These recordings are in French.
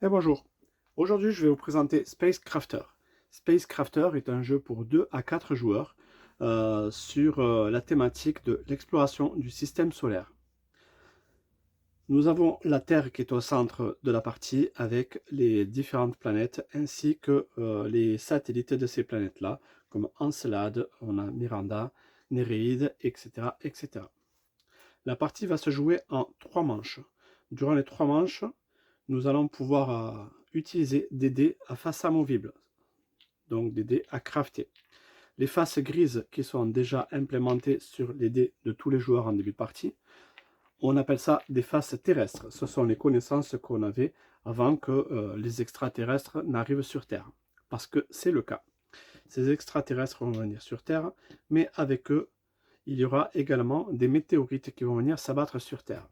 Et bonjour, aujourd'hui je vais vous présenter Spacecrafter. Spacecrafter est un jeu pour 2 à 4 joueurs sur la thématique de l'exploration du système solaire. Nous avons la Terre qui est au centre de la partie avec les différentes planètes ainsi que les satellites de ces planètes-là, comme Encelade, on a Miranda, Néréide, etc., etc. La partie va se jouer en 3 manches. Durant les 3 manches, nous allons pouvoir utiliser des dés à face amovible, donc des dés à crafter. Les faces grises qui sont déjà implémentées sur les dés de tous les joueurs en début de partie, on appelle ça des faces terrestres. Ce sont les connaissances qu'on avait avant que les extraterrestres n'arrivent sur Terre. Parce que c'est le cas. Ces extraterrestres vont venir sur Terre, mais avec eux, il y aura également des météorites qui vont venir s'abattre sur Terre.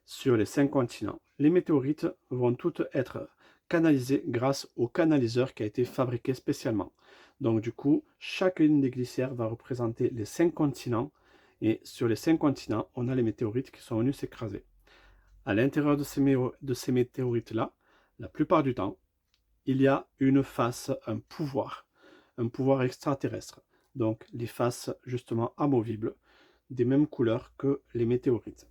Sur les 5 continents, les météorites vont toutes être canalisées grâce au canaliseur qui a été fabriqué spécialement. Donc du coup, chacune des glissières va représenter les 5 continents, et sur les 5 continents, on a les météorites qui sont venues s'écraser. À l'intérieur de ces météorites-là, la plupart du temps, il y a une face, un pouvoir extraterrestre. Donc les faces justement amovibles, des mêmes couleurs que les météorites.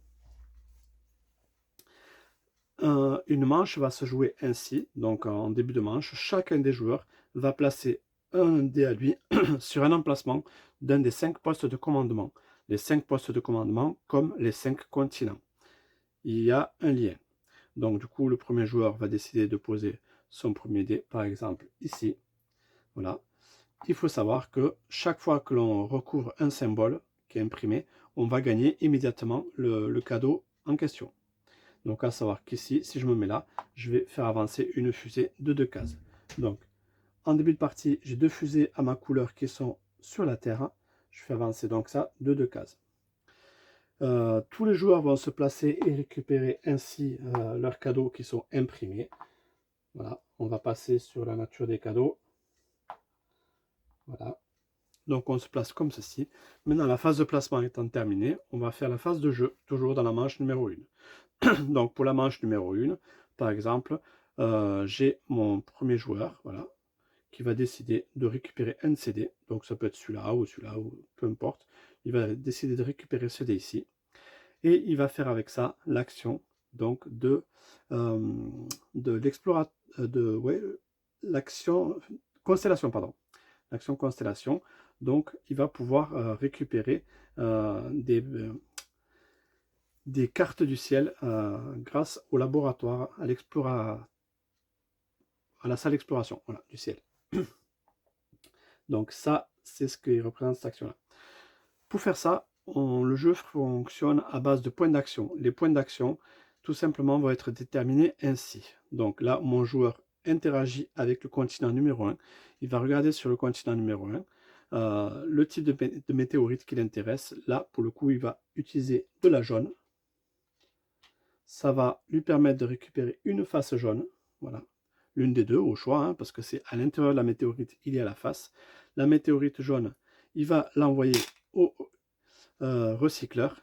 Une manche va se jouer ainsi, donc en début de manche, chacun des joueurs va placer un dé à lui sur un emplacement d'un des 5 postes de commandement. Les 5 postes de commandement comme les 5 continents. Il y a un lien. Donc du coup, le premier joueur va décider de poser son premier dé, par exemple ici. Voilà. Il faut savoir que chaque fois que l'on recouvre un symbole qui est imprimé, on va gagner immédiatement le cadeau en question. Donc à savoir qu'ici, si je me mets là, je vais faire avancer une fusée de 2 cases. Donc en début de partie, j'ai 2 fusées à ma couleur qui sont sur la Terre. Je fais avancer donc ça de 2 cases. Tous les joueurs vont se placer et récupérer ainsi leurs cadeaux qui sont imprimés. Voilà, on va passer sur la nature des cadeaux. Voilà. Donc on se place comme ceci. Maintenant, la phase de placement étant terminée, on va faire la phase de jeu, toujours dans la manche numéro 1. Donc pour la manche numéro 1, par exemple, j'ai mon premier joueur, voilà, qui va décider de récupérer un de ces dés. Donc ça peut être celui-là, ou peu importe. Il va décider de récupérer ce dé ici. Et il va faire avec ça l'action donc de l'exploration, l'action constellation, pardon. L'action constellation. Donc il va pouvoir récupérer des cartes du ciel grâce au laboratoire, à la salle d'exploration, voilà, du ciel. Donc ça, c'est ce qui représente cette action-là. Pour faire ça, le jeu fonctionne à base de points d'action. Les points d'action, tout simplement, vont être déterminés ainsi. Donc là, mon joueur interagit avec le continent numéro 1. Il va regarder sur le continent numéro 1 le type de météorite qui l'intéresse. Là, pour le coup, il va utiliser de la jaune. Ça va lui permettre de récupérer une face jaune. Voilà, l'une des deux au choix, hein, parce que c'est à l'intérieur de la météorite, il y a la face. La météorite jaune, il va l'envoyer au recycleur.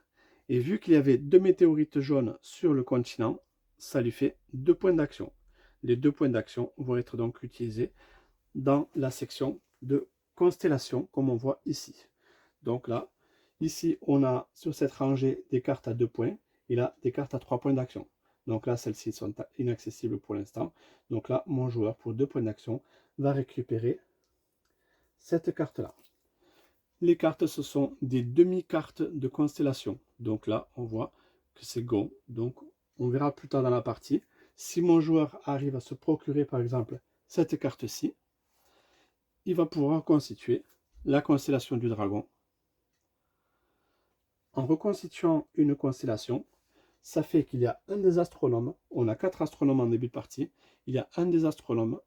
Et vu qu'il y avait 2 météorites jaunes sur le continent, ça lui fait 2 points d'action. Les 2 points d'action vont être donc utilisés dans la section de constellation, comme on voit ici. Donc là, ici, on a sur cette rangée des cartes à 2 points, et là, des cartes à 3 points d'action. Donc là, celles-ci sont inaccessibles pour l'instant. Donc là, mon joueur, pour 2 points d'action, va récupérer cette carte-là. Les cartes, ce sont des demi-cartes de constellation. Donc là, on voit que c'est go. Donc, on verra plus tard dans la partie. Si mon joueur arrive à se procurer, par exemple, cette carte-ci, il va pouvoir reconstituer la constellation du dragon. En reconstituant une constellation, ça fait qu'il y a un des astronomes, on a 4 astronomes en début de partie, il y a un des astronomes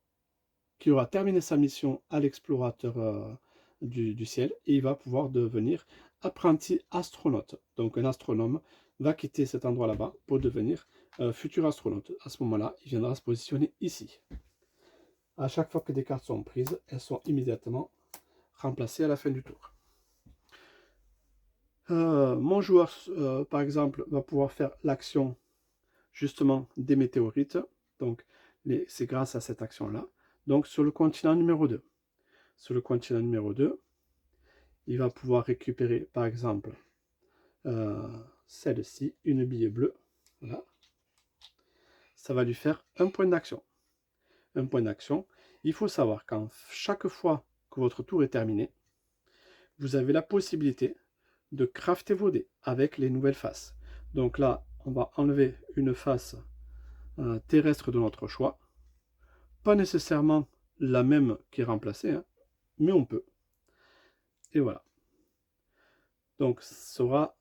qui aura terminé sa mission à l'explorateur du ciel, et il va pouvoir devenir apprenti astronaute. Donc un astronome va quitter cet endroit là-bas pour devenir futur astronaute. À ce moment-là, il viendra se positionner ici. À chaque fois que des cartes sont prises, elles sont immédiatement remplacées à la fin du tour. Mon joueur, par exemple, va pouvoir faire l'action justement des météorites. Donc c'est grâce à cette action-là. Donc sur le continent numéro 2. Sur le continent numéro 2, il va pouvoir récupérer par exemple celle-ci, une bille bleue. Voilà. Ça va lui faire un point d'action. Un point d'action. Il faut savoir qu'en chaque fois que votre tour est terminé, vous avez la possibilité de crafter vos dés avec les nouvelles faces. Donc là, on va enlever une face terrestre de notre choix. Pas nécessairement la même qui est remplacée, hein, mais on peut. Et voilà. Donc, ça aura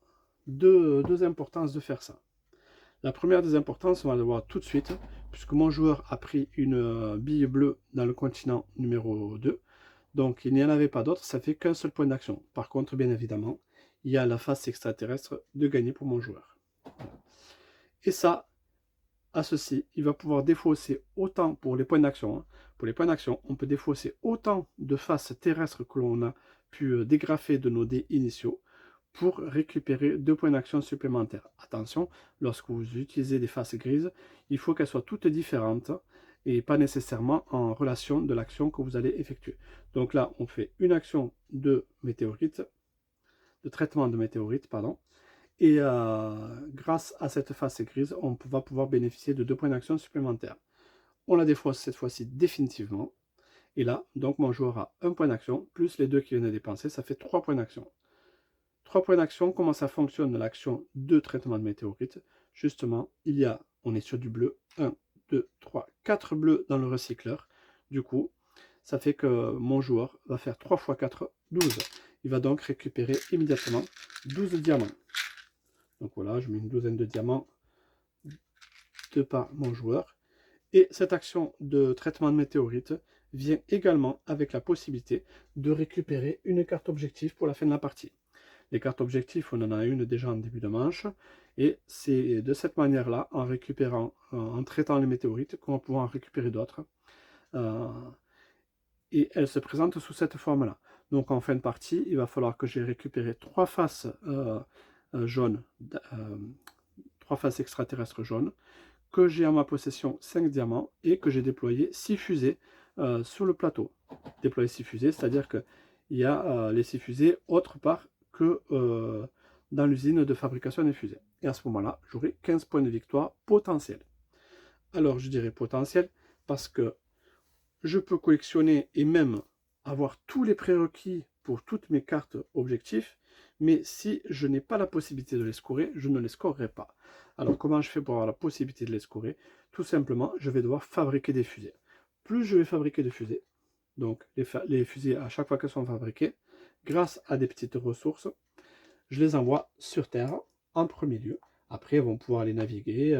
deux importances de faire ça. La première des importances, on va le voir tout de suite, puisque mon joueur a pris une bille bleue dans le continent numéro 2. Donc, il n'y en avait pas d'autre, ça fait qu'un seul point d'action. Par contre, bien évidemment, il y a la face extraterrestre de gagner pour mon joueur. Voilà. Et ça, à ceci, il va pouvoir défausser autant pour les points d'action. Hein. Pour les points d'action, on peut défausser autant de faces terrestres que l'on a pu dégrafer de nos dés initiaux pour récupérer 2 points d'action supplémentaires. Attention, lorsque vous utilisez des faces grises, il faut qu'elles soient toutes différentes et pas nécessairement en relation de l'action que vous allez effectuer. Donc là, on fait une action de météorite, de traitement de météorite, pardon, et grâce à cette face grise, on va pouvoir bénéficier de 2 points d'action supplémentaires. On la défausse cette fois-ci définitivement. Et là, donc mon joueur a 1 point d'action, plus les 2 qu'il vient de dépenser, ça fait 3 points d'action. 3 points d'action, comment ça fonctionne l'action de traitement de météorite? Justement, on est sur du bleu, 1, 2, 3, 4 bleus dans le recycleur. Du coup, ça fait que mon joueur va faire 3 x 4, 12. Il va donc récupérer immédiatement 12 diamants. Donc voilà, je mets une douzaine de diamants de par mon joueur. Et cette action de traitement de météorite vient également avec la possibilité de récupérer une carte objectif pour la fin de la partie. Les cartes objectifs, on en a une déjà en début de manche, et c'est de cette manière-là, en récupérant, en traitant les météorites, qu'on va pouvoir en récupérer d'autres. Et elle se présente sous cette forme-là. Donc en fin de partie, il va falloir que j'ai récupéré 3 faces jaunes, 3 faces extraterrestres jaunes, que j'ai en ma possession 5 diamants et que j'ai déployé 6 fusées sur le plateau. Déployer 6 fusées, c'est-à-dire qu'il y a les 6 fusées autre part que dans l'usine de fabrication des fusées. Et à ce moment-là, j'aurai 15 points de victoire potentiels. Alors je dirais potentiel parce que je peux collectionner et même avoir tous les prérequis pour toutes mes cartes objectifs, mais si je n'ai pas la possibilité de les scorer, je ne les scorerai pas. Alors comment je fais pour avoir la possibilité de les scorer? Tout simplement, je vais devoir fabriquer des fusées. Plus je vais fabriquer de fusées, donc les fusées à chaque fois qu'elles sont fabriquées, grâce à des petites ressources, je les envoie sur Terre en premier lieu. Après, elles vont pouvoir aller naviguer,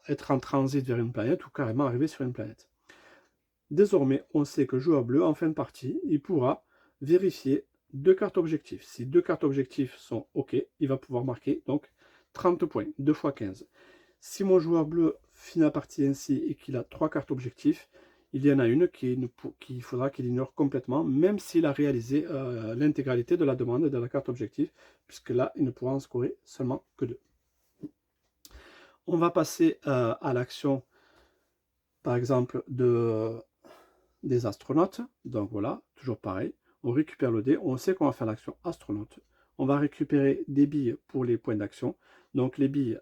être en transit vers une planète ou carrément arriver sur une planète. Désormais, on sait que joueur bleu, en fin de partie, il pourra vérifier 2 cartes objectifs. Si 2 cartes objectifs sont OK, il va pouvoir marquer donc 30 points, 2 x 15. Si mon joueur bleu finit la partie ainsi et qu'il a 3 cartes objectifs, il y en a une qu'il faudra qu'il ignore complètement, même s'il a réalisé l'intégralité de la demande de la carte objectif, puisque là, il ne pourra en scorer seulement que 2. On va passer à l'action, par exemple, des astronautes. Donc voilà, toujours pareil. On récupère le dé, on sait qu'on va faire l'action astronaute. On va récupérer des billes pour les points d'action. Donc les billes,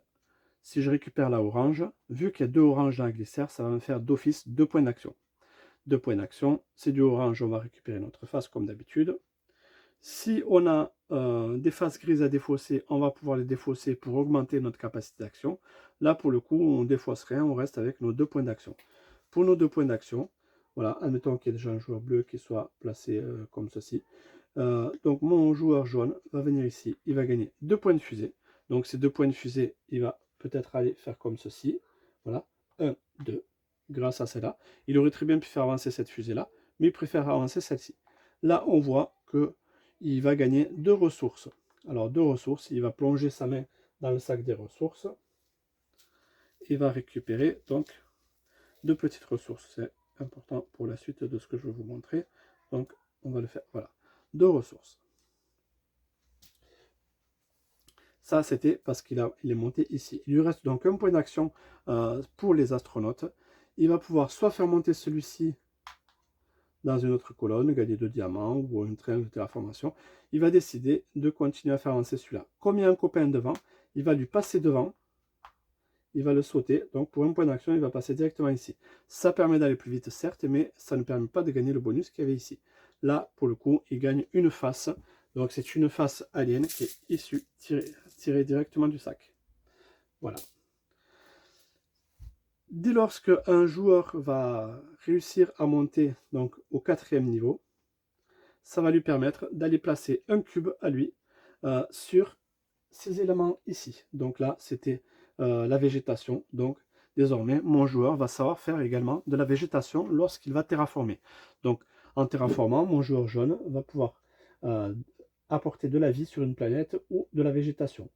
si je récupère la orange, vu qu'il y a 2 oranges dans la glissière, ça va me faire d'office 2 points d'action. 2 points d'action, c'est du orange, on va récupérer notre face comme d'habitude. Si on a des faces grises à défausser, on va pouvoir les défausser pour augmenter notre capacité d'action. Là, pour le coup, on ne défausse rien, on reste avec nos 2 points d'action. Pour nos 2 points d'action, voilà, admettons qu'il y ait déjà un joueur bleu qui soit placé comme ceci. Donc mon joueur jaune va venir ici, il va gagner 2 points de fusée. Donc ces 2 points de fusée, il va peut-être aller faire comme ceci. Voilà, 1, 2, grâce à celle-là. Il aurait très bien pu faire avancer cette fusée-là, mais il préfère avancer celle-ci. Là, on voit qu'il va gagner 2 ressources. Alors 2 ressources, il va plonger sa main dans le sac des ressources. Il va récupérer donc 2 petites ressources. C'est important pour la suite de ce que je vais vous montrer. Donc on va le faire, voilà, 2 ressources. Ça, c'était parce qu'il est monté ici. Il lui reste donc un point d'action pour les astronautes. il va pouvoir soit faire monter celui-ci dans une autre colonne, gagner 2 diamants ou une triangle de terraformation. Il va décider de continuer à faire avancer celui-là. Comme il y a un copain devant, il va lui passer devant, il va le sauter. Donc pour un point d'action, il va passer directement ici. Ça permet d'aller plus vite, certes, mais ça ne permet pas de gagner le bonus qu'il y avait ici. Là, pour le coup, il gagne une face. Donc c'est une face alien qui est issue, tirée directement du sac. Voilà. Dès lors qu'un joueur va réussir à monter donc, au 4e niveau, ça va lui permettre d'aller placer un cube à lui sur ces éléments ici. Donc là, c'était la végétation. Donc désormais, mon joueur va savoir faire également de la végétation lorsqu'il va terraformer. Donc en terraformant, mon joueur jaune va pouvoir apporter de la vie sur une planète ou de la végétation.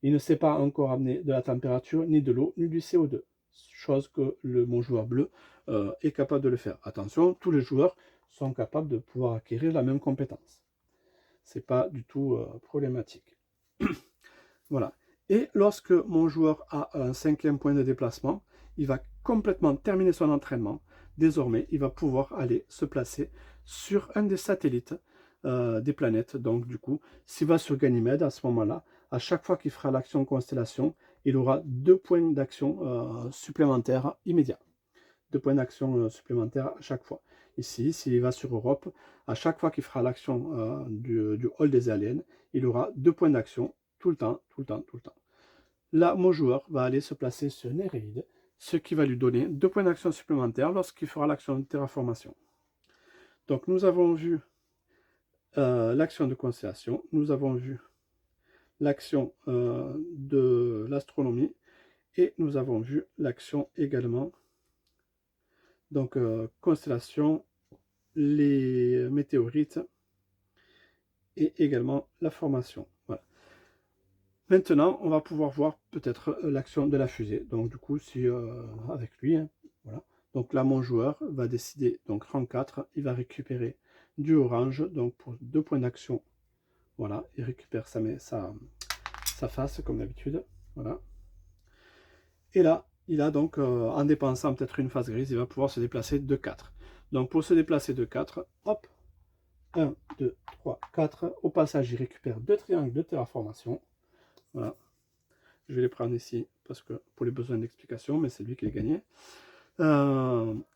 Il ne sait pas encore amener de la température, ni de l'eau, ni du CO2. Chose que mon joueur bleu est capable de le faire. Attention, tous les joueurs sont capables de pouvoir acquérir la même compétence. C'est pas du tout problématique. Voilà. Et lorsque mon joueur a un 5e point de déplacement, il va complètement terminer son entraînement. Désormais, il va pouvoir aller se placer sur un des satellites des planètes. Donc du coup, s'il va sur Ganymède, à ce moment-là, à chaque fois qu'il fera l'action constellation, il aura 2 points d'action supplémentaires immédiats. 2 points d'action supplémentaires à chaque fois. Ici, s'il va sur Europe, à chaque fois qu'il fera l'action du hall des aliens, il aura 2 points d'action tout le temps, tout le temps, tout le temps. Là, mon joueur va aller se placer sur Néréide, ce qui va lui donner 2 points d'action supplémentaires lorsqu'il fera l'action de terraformation. Donc nous avons vu l'action de constellation, nous avons vu l'action de l'astronomie, et nous avons vu l'action également, donc constellation, les météorites, et également la formation. Voilà. Maintenant, on va pouvoir voir peut-être l'action de la fusée. Donc du coup, si avec lui, hein, voilà. Donc là, mon joueur va décider, donc rang 4, il va récupérer du orange, donc pour 2 points d'action. Voilà, il récupère sa face, comme d'habitude. Voilà. Et là, il a donc, en dépensant peut-être une face grise, il va pouvoir se déplacer de 4. Donc pour se déplacer de 4, hop, 1, 2, 3, 4. Au passage, il récupère 2 triangles de terraformation. Voilà. Je vais les prendre ici parce que pour les besoins d'explication, mais c'est lui qui les gagnait.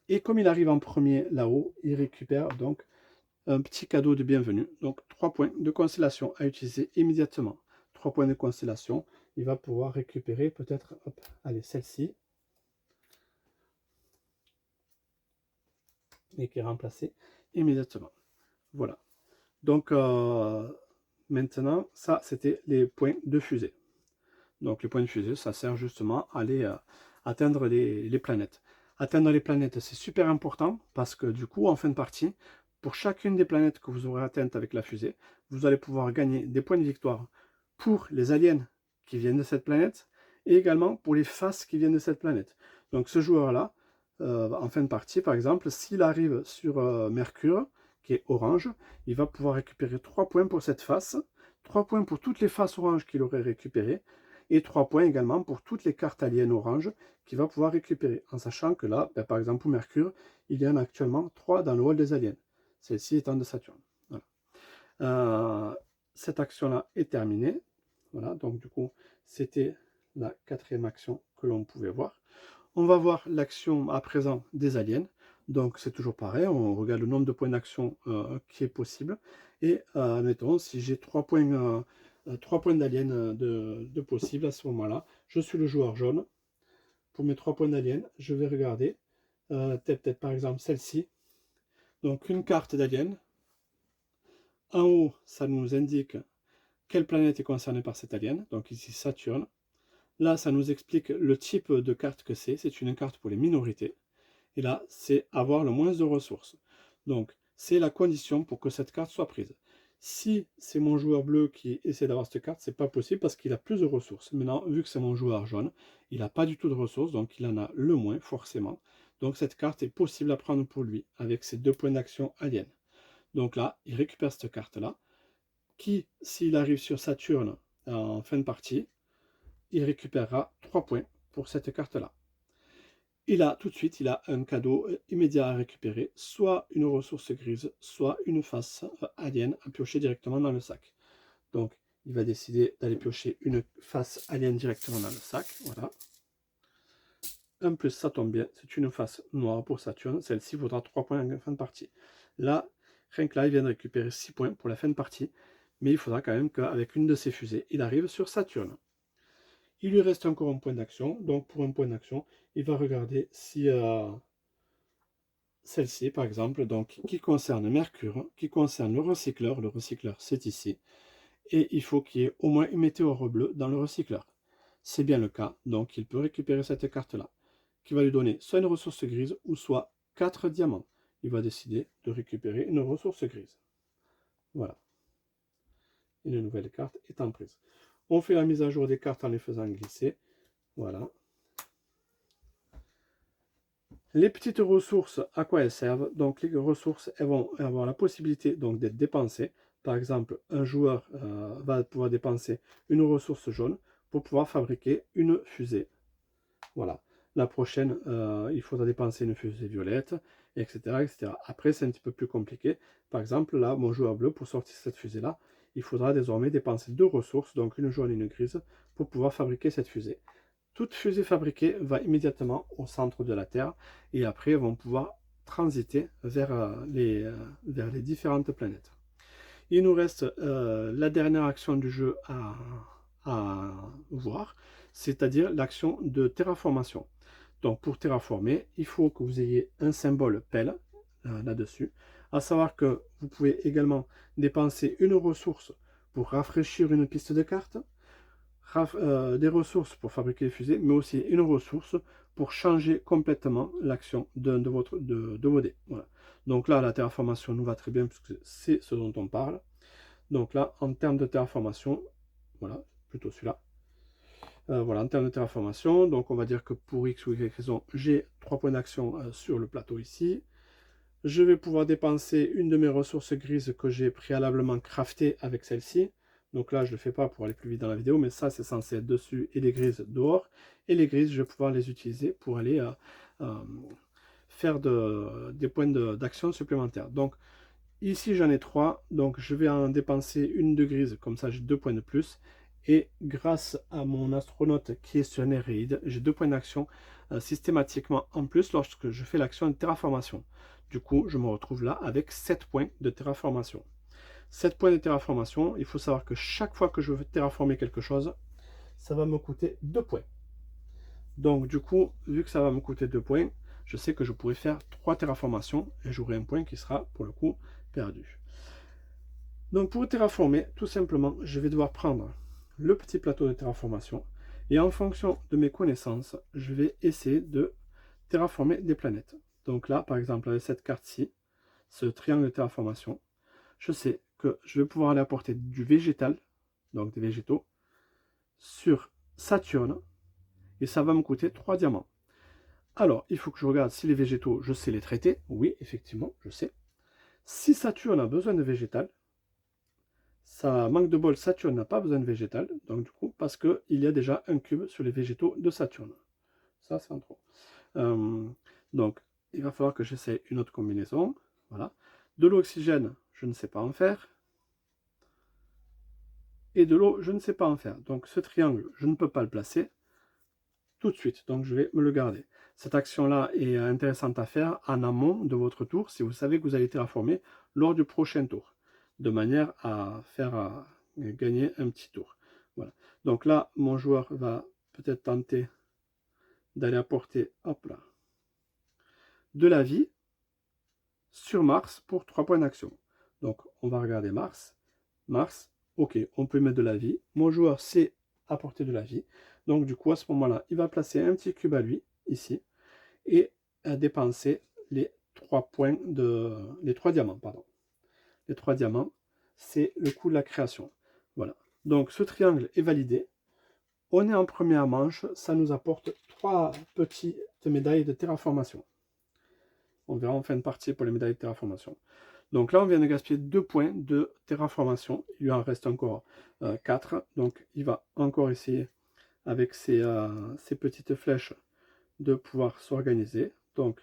Et comme il arrive en premier là-haut, il récupère donc un petit cadeau de bienvenue. Donc 3 points de constellation à utiliser immédiatement. 3 points de constellation. Il va pouvoir récupérer peut-être, allez, celle-ci. Et qui est remplacée immédiatement. Voilà. Donc maintenant, ça c'était les points de fusée. Donc les points de fusée, ça sert justement à aller atteindre les planètes. Atteindre les planètes, c'est super important parce que du coup, en fin de partie, pour chacune des planètes que vous aurez atteintes avec la fusée, vous allez pouvoir gagner des points de victoire pour les aliens qui viennent de cette planète et également pour les faces qui viennent de cette planète. Donc ce joueur-là, en fin de partie, par exemple, s'il arrive sur Mercure, qui est orange, il va pouvoir récupérer 3 points pour cette face, 3 points pour toutes les faces oranges qu'il aurait récupérées, et 3 points également pour toutes les cartes aliens orange qu'il va pouvoir récupérer, en sachant que là, ben, par exemple pour Mercure, il y en a actuellement 3 dans le hall des aliens, celle-ci étant de Saturne. Voilà. Cette action-là est terminée. Voilà, donc du coup, c'était la 4e action que l'on pouvait voir. On va voir l'action à présent des aliens. Donc c'est toujours pareil, on regarde le nombre de points d'action qui est possible. Et admettons, si j'ai 3 points, 3 points d'aliens de possible à ce moment-là, je suis le joueur jaune. Pour mes 3 points d'aliens, je vais regarder peut-être par exemple celle-ci. Donc une carte d'alien. En haut, ça nous indique quelle planète est concernée par cet alien. Donc ici Saturne. Là, ça nous explique le type de carte que c'est. C'est une carte pour les minorités. Et là, c'est avoir le moins de ressources. Donc, c'est la condition pour que cette carte soit prise. Si c'est mon joueur bleu qui essaie d'avoir cette carte, c'est pas possible parce qu'il a plus de ressources. Maintenant, vu que c'est mon joueur jaune, il n'a pas du tout de ressources, donc il en a le moins, forcément. Donc cette carte est possible à prendre pour lui, avec ses 2 points d'action aliens. Donc là, il récupère cette carte-là, qui, s'il arrive sur Saturne en fin de partie, il récupérera 3 points pour cette carte-là. il a tout de suite, il a un cadeau immédiat à récupérer, soit une ressource grise, soit une face alien à piocher directement dans le sac. Donc, il va décider d'aller piocher une face alien directement dans le sac. Voilà. En plus, ça tombe bien, c'est une face noire pour Saturne. Celle-ci vaudra 3 points en fin de partie. Là, rien que là, il vient de récupérer 6 points pour la fin de partie. Mais il faudra quand même qu'avec une de ses fusées, il arrive sur Saturne. Il lui reste encore un point d'action. Donc, pour un point d'action, il va regarder si celle-ci, par exemple, donc, qui concerne Mercure, qui concerne le recycleur c'est ici. Et il faut qu'il y ait au moins une météore bleue dans le recycleur. C'est bien le cas, donc il peut récupérer cette carte-là, qui va lui donner soit une ressource grise ou soit 4 diamants. Il va décider de récupérer une ressource grise. Voilà. Une nouvelle carte est en prise. On fait la mise à jour des cartes en les faisant glisser. Voilà. Les petites ressources, à quoi elles servent? Donc les ressources, elles vont avoir la possibilité d'être dépensées. Par exemple, un joueur va pouvoir dépenser une ressource jaune pour pouvoir fabriquer une fusée. Voilà. La prochaine, il faudra dépenser une fusée violette, etc., etc. Après, c'est un petit peu plus compliqué. Par exemple, là, mon joueur bleu, pour sortir cette fusée-là, il faudra désormais dépenser 2 ressources, donc une jaune et une grise, pour pouvoir fabriquer cette fusée. Toute fusée fabriquée va immédiatement au centre de la Terre et après vont pouvoir transiter vers les différentes planètes. Il nous reste la dernière action du jeu à voir, c'est-à-dire l'action de terraformation. Donc pour terraformer, il faut que vous ayez un symbole pelle là-dessus, à savoir que vous pouvez également dépenser une ressource pour rafraîchir une piste de carte, des ressources pour fabriquer les fusées, mais aussi une ressource pour changer complètement l'action de vos dés. Voilà. Donc là, la terraformation nous va très bien puisque c'est ce dont on parle. Donc là, en termes de terraformation, voilà, plutôt celui-là. Voilà, en termes de terraformation, donc on va dire que pour X ou Y raison, j'ai 3 points d'action sur le plateau ici. Je vais pouvoir dépenser une de mes ressources grises que j'ai préalablement craftées avec celle-ci. Donc là, je ne le fais pas pour aller plus vite dans la vidéo, mais ça, c'est censé être dessus et les grises dehors. Et les grises, je vais pouvoir les utiliser pour aller faire des points d'action supplémentaires. Donc ici, j'en ai 3. Donc je vais en dépenser une de grise, comme ça j'ai 2 points de plus. Et grâce à mon astronaute qui est sur Néréide, j'ai 2 points d'action systématiquement en plus lorsque je fais l'action de terraformation. Du coup, je me retrouve là avec 7 points de terraformation. 7 points de terraformation, il faut savoir que chaque fois que je veux terraformer quelque chose, ça va me coûter 2 points. Donc du coup, vu que ça va me coûter 2 points, je sais que je pourrais faire 3 terraformations et j'aurai un point qui sera pour le coup perdu. Donc pour terraformer, tout simplement, je vais devoir prendre le petit plateau de terraformation et en fonction de mes connaissances, je vais essayer de terraformer des planètes. Donc là, par exemple, avec cette carte-ci, ce triangle de terraformation, je sais que je vais pouvoir aller apporter du végétal, donc des végétaux, sur Saturne, et ça va me coûter 3 diamants. Alors, il faut que je regarde si les végétaux, je sais les traiter. Oui, effectivement, je sais. Si Saturne a besoin de végétal, ça manque de bol, Saturne n'a pas besoin de végétal, donc du coup, parce qu'il y a déjà un cube sur les végétaux de Saturne. Ça, c'est en trop. Donc, il va falloir que j'essaie une autre combinaison. Voilà. De l'oxygène, je ne sais pas en faire. Et de l'eau, je ne sais pas en faire. Donc, ce triangle, je ne peux pas le placer tout de suite. Donc, je vais me le garder. Cette action-là est intéressante à faire en amont de votre tour, si vous savez que vous allez terraformer lors du prochain tour, de manière à faire gagner un petit tour. Voilà. Donc là, mon joueur va peut-être tenter d'aller apporter, hop là, de la vie sur Mars pour 3 points d'action. Donc, on va regarder Mars. Mars, ok, on peut mettre de la vie. Mon joueur sait apporter de la vie. Donc, du coup, à ce moment-là, il va placer un petit cube à lui, ici, et dépenser les 3 diamants, pardon. Les 3 diamants, c'est le coût de la création. Voilà. Donc, ce triangle est validé. On est en première manche. Ça nous apporte 3 petites médailles de terraformation. On verra en fin de partie pour les médailles de terraformation. Donc là, on vient de gaspiller 2 points de terraformation. Il lui en reste encore 4. Donc il va encore essayer avec ses petites flèches de pouvoir s'organiser. Donc,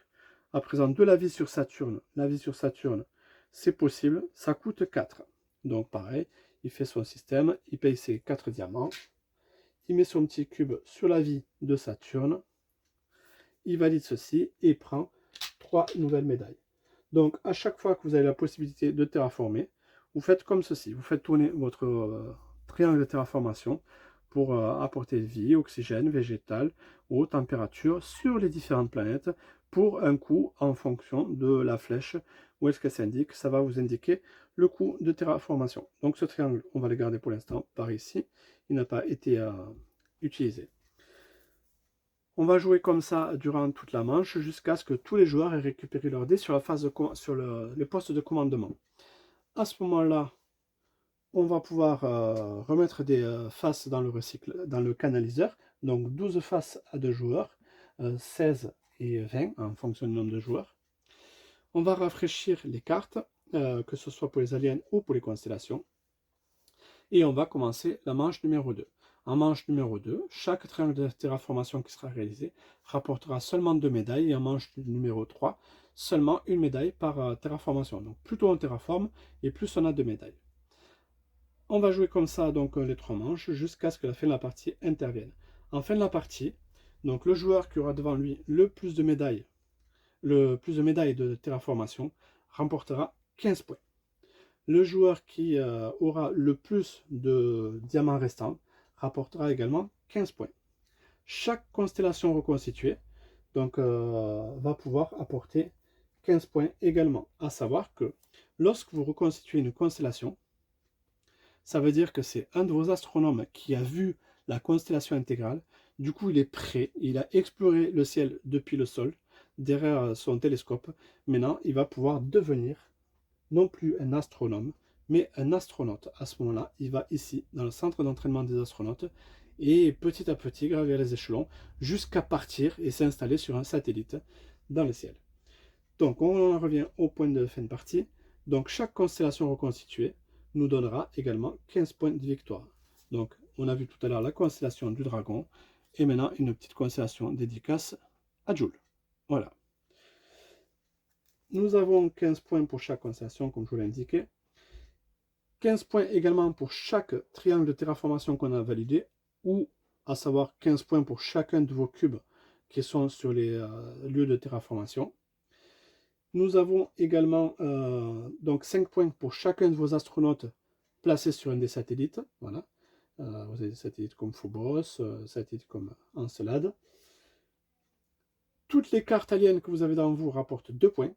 à présent, de la vie sur Saturne. La vie sur Saturne, c'est possible. Ça coûte 4. Donc, pareil, il fait son système, il paye ses 4 diamants. Il met son petit cube sur la vie de Saturne. Il valide ceci et prend 3 nouvelles médailles. Donc, à chaque fois que vous avez la possibilité de terraformer, vous faites comme ceci. Vous faites tourner votre triangle de terraformation pour apporter vie, oxygène, végétal, eau, température sur les différentes planètes pour un coût en fonction de la flèche. Où est-ce qu'elle s'indique? Ça va vous indiquer le coût de terraformation. Donc, ce triangle, on va le garder pour l'instant par ici. Il n'a pas été utilisé. On va jouer comme ça durant toute la manche jusqu'à ce que tous les joueurs aient récupéré leur dé sur la phase de les postes de commandement. À ce moment-là, on va pouvoir remettre des faces dans le canaliseur. Donc 12 faces à 2 joueurs, 16 et 20 en fonction du nombre de joueurs. On va rafraîchir les cartes, que ce soit pour les aliens ou pour les constellations. Et on va commencer la manche numéro 2. En manche numéro 2, chaque triangle de terraformation qui sera réalisé rapportera seulement 2 médailles. Et en manche numéro 3, seulement une médaille par terraformation. Donc plus tôt on terraforme et plus on a de médailles. On va jouer comme ça donc les 3 manches jusqu'à ce que la fin de la partie intervienne. En fin de la partie, donc le joueur qui aura devant lui le plus de médailles de terraformation remportera 15 points. Le joueur qui aura le plus de diamants restants rapportera également 15 points. Chaque constellation reconstituée donc, va pouvoir apporter 15 points également. À savoir que lorsque vous reconstituez une constellation, ça veut dire que c'est un de vos astronomes qui a vu la constellation intégrale. Du coup, il est prêt, il a exploré le ciel depuis le sol, derrière son télescope. Maintenant, il va pouvoir devenir non plus un astronome, mais un astronaute. À ce moment-là, il va ici, dans le centre d'entraînement des astronautes, et petit à petit gravir les échelons jusqu'à partir et s'installer sur un satellite dans le ciel. Donc, on en revient au point de fin de partie. Donc, chaque constellation reconstituée nous donnera également 15 points de victoire. Donc, on a vu tout à l'heure la constellation du dragon, et maintenant une petite constellation dédicace à Joule. Voilà. Nous avons 15 points pour chaque constellation, comme je vous l'ai indiqué. 15 points également pour chaque triangle de terraformation qu'on a validé, ou à savoir 15 points pour chacun de vos cubes qui sont sur les lieux de terraformation. Nous avons également donc 5 points pour chacun de vos astronautes placés sur un des satellites. Voilà. Vous avez des satellites comme Phobos, satellites comme Encelade. Toutes les cartes aliens que vous avez dans vous rapportent 2 points.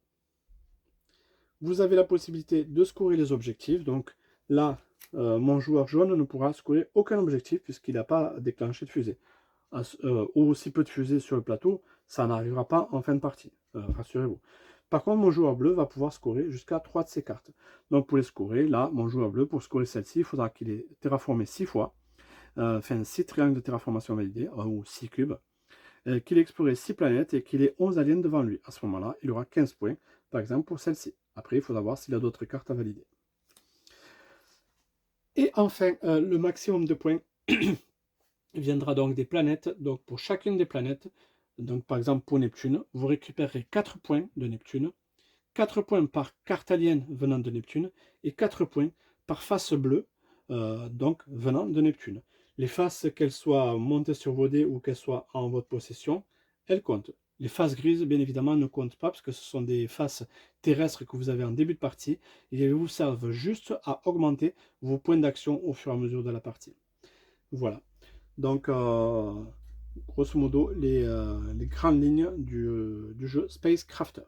Vous avez la possibilité de scorer les objectifs. Donc là, mon joueur jaune ne pourra scorer aucun objectif puisqu'il n'a pas déclenché de fusée. Ou aussi peu de fusées sur le plateau, ça n'arrivera pas en fin de partie, rassurez-vous. Par contre, mon joueur bleu va pouvoir scorer jusqu'à 3 de ses cartes. Donc pour les scorer, là, mon joueur bleu, pour scorer celle-ci, il faudra qu'il ait terraformé 6 fois, enfin 6 triangles de terraformation validés, ou 6 cubes, qu'il ait exploré 6 planètes et qu'il ait 11 aliens devant lui. À ce moment-là, il aura 15 points, par exemple, pour celle-ci. Après, il faudra voir s'il a d'autres cartes à valider. Et enfin, le maximum de points viendra donc des planètes. Donc pour chacune des planètes, donc par exemple pour Neptune, vous récupérerez 4 points de Neptune, 4 points par carte alien venant de Neptune, et 4 points par face bleue, donc venant de Neptune. Les faces, qu'elles soient montées sur vos dés ou qu'elles soient en votre possession, elles comptent. Les faces grises, bien évidemment, ne comptent pas parce que ce sont des faces terrestres que vous avez en début de partie et elles vous servent juste à augmenter vos points d'action au fur et à mesure de la partie. Voilà. Donc, grosso modo, les grandes lignes du jeu Space Crafter.